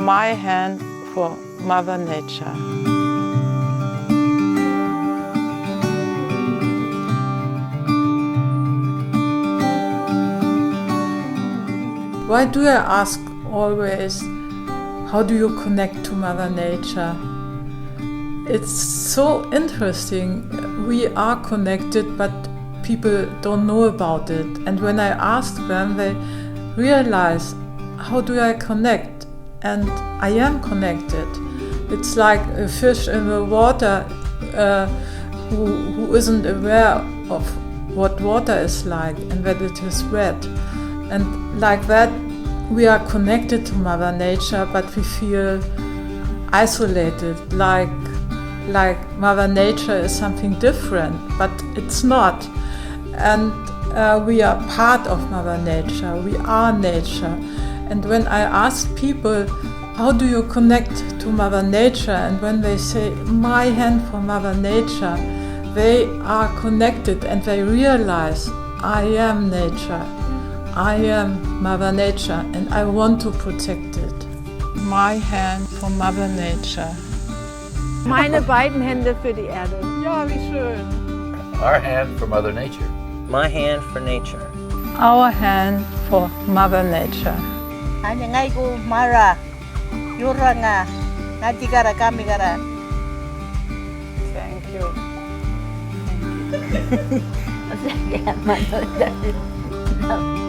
my hand for Mother Nature. Why do I ask always, how do you connect to Mother Nature? It's so interesting. We are connected, but people don't know about it. And when I ask them, they realize, how do I connect? And I am connected. It's like a fish in the water who isn't aware of what water is like and that it is wet. And like that, we are connected to Mother Nature, but we feel isolated, like Mother Nature is something different, but it's not. And we are part of Mother Nature, we are nature. And when I ask people, how do you connect to Mother Nature? And when they say, my hand for Mother Nature, they are connected and they realize, I am nature. I am Mother Nature and I want to protect it. My hand for Mother Nature. Meine beiden Hände für die Erde. Ja, wie schön. Our hand for Mother Nature. My hand for nature. Our hand for Mother Nature. Hanya ngai ku mara, yuranga, ngaji gara kami gara. Thank you. Sehr gerne, meine Leute.